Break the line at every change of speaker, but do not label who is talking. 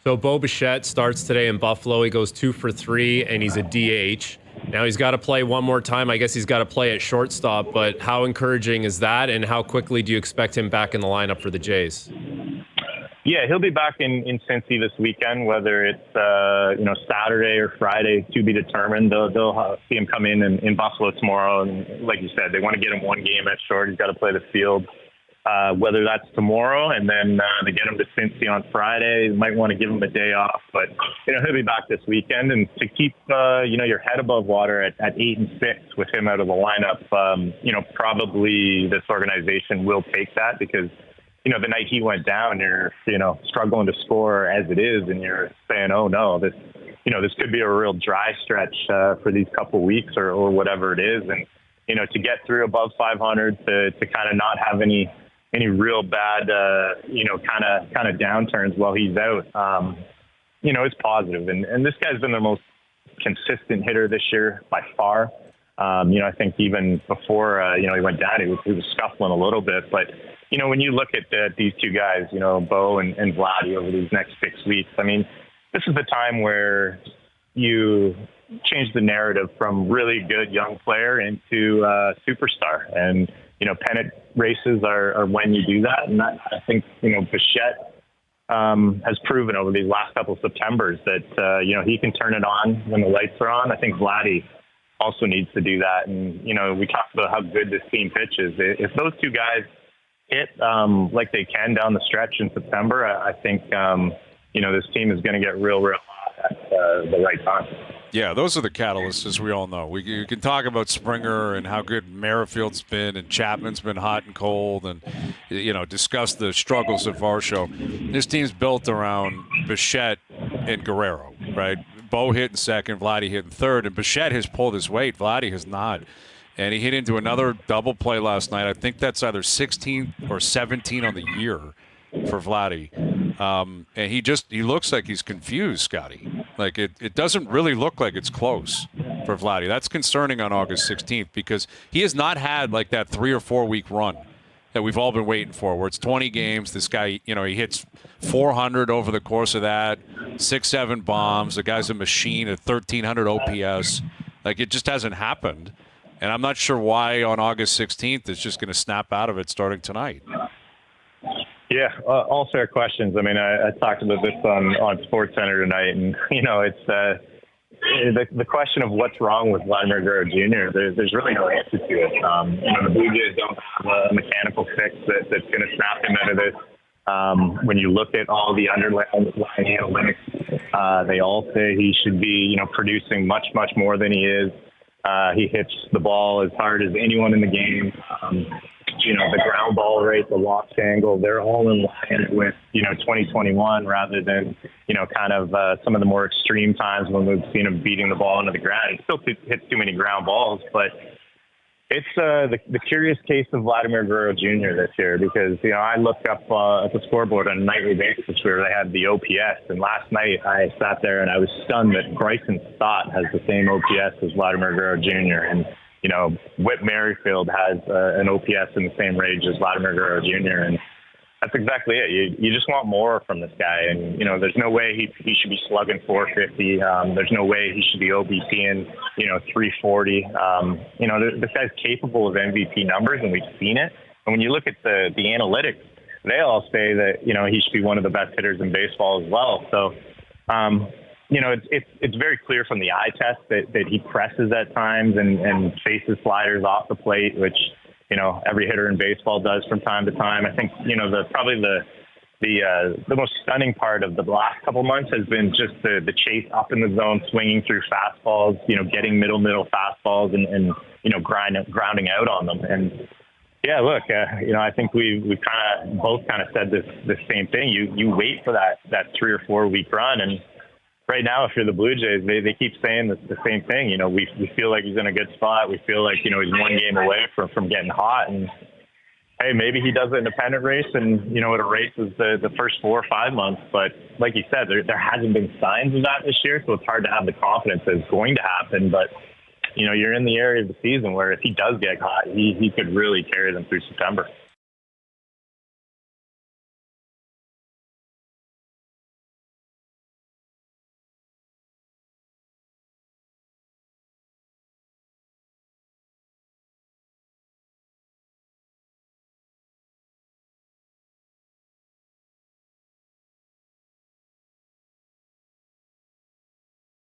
So Bo Bichette starts today in Buffalo. He goes 2 for 3, and he's a DH. Now he's got to play one more time. I guess he's got to play at shortstop, but how encouraging is that, and how quickly do you expect him back in the lineup for the Jays?
Yeah, he'll be back in Cincy this weekend, whether it's Saturday or Friday to be determined. They'll see him come in Buffalo tomorrow, and like you said, they want to get him one game at short. He's got to play the field. Whether that's tomorrow and then they get him to Cincy on Friday, you might want to give him a day off. But he'll be back this weekend, and to keep your head above water at 8-6 with him out of the lineup, probably this organization will take that because the night he went down, you're struggling to score as it is, and you're saying, oh no, this could be a real dry stretch for these couple weeks or whatever it is, and to get through above 500 to kind of not have any real bad, kind of downturns while he's out, it's positive. And this guy's been the most consistent hitter this year by far. I think even before, he went down, he was scuffling a little bit. But, when you look at these two guys, Bo and Vladdy over these next 6 weeks, I mean, this is the time where you change the narrative from really good young player into superstar. And, pennant races are when you do that. And I think, Bichette has proven over these last couple of Septembers that, he can turn it on when the lights are on. I think Vladdy also needs to do that. And, we talked about how good this team pitches. If those two guys hit like they can down the stretch in September, I think, this team is going to get real hot at the right time.
Yeah, those are the catalysts, as we all know. You can talk about Springer and how good Merrifield's been, and Chapman's been hot and cold, and discuss the struggles of Varsho. This team's built around Bichette and Guerrero, right? Bo hit in second, Vladdy hit in third, and Bichette has pulled his weight. Vladdy has not. And he hit into another double play last night. I think that's either 16 or 17 on the year for Vladdy. And he looks like he's confused, Scotty. Like it doesn't really look like it's close for Vladdy. That's concerning on August 16th because he has not had like that 3 or 4 week run that we've all been waiting for, where it's 20 games. This guy, he hits 400 over the course of that, 6-7 bombs. The guy's a machine at 1,300 OPS. Like it just hasn't happened. And I'm not sure why on August 16th it's just going to snap out of it starting tonight.
Yeah, all fair questions. I mean, I talked about this on SportsCenter tonight, and it's the question of what's wrong with Vladimir Guerrero Jr. There's really no answer to it. The Blue Jays don't have a mechanical fix that's going to snap him out of this. When you look at all the underlying analytics, they all say he should be producing much more than he is. He hits the ball as hard as anyone in the game. The ground ball rate, the launch angle, they're all in line with, 2021 rather than, kind of some of the more extreme times when we've seen him beating the ball into the ground. He still hits too many ground balls, but it's the curious case of Vladimir Guerrero Jr. this year because, I looked up at the scoreboard on a nightly basis where they had the OPS. And last night I sat there and I was stunned that Bryson Stott has the same OPS as Vladimir Guerrero Jr. And, Whit Merrifield has an OPS in the same range as Vladimir Guerrero Jr. And that's exactly it. You just want more from this guy. And, there's no way he should be slugging 450. There's no way he should be OBPing, 340. This guy's capable of MVP numbers, and we've seen it. And when you look at the analytics, they all say that, he should be one of the best hitters in baseball as well. So, it's very clear from the eye test that he presses at times and faces sliders off the plate, which, every hitter in baseball does from time to time. I think, probably the most stunning part of the last couple months has been just the chase up in the zone, swinging through fastballs, getting middle fastballs and grounding out on them. And yeah, look, I think we've kind of both said the same thing. You wait for that 3 or 4 week run, and right now, if you're the Blue Jays, they keep saying the same thing. We feel like he's in a good spot. We feel like, he's one game away from getting hot. And, hey, maybe he does it in a pennant race and, it erases the first 4 or 5 months. But like you said, there hasn't been signs of that this year, so it's hard to have the confidence that it's going to happen. But, you're in the area of the season where if he does get hot, he could really carry them through September.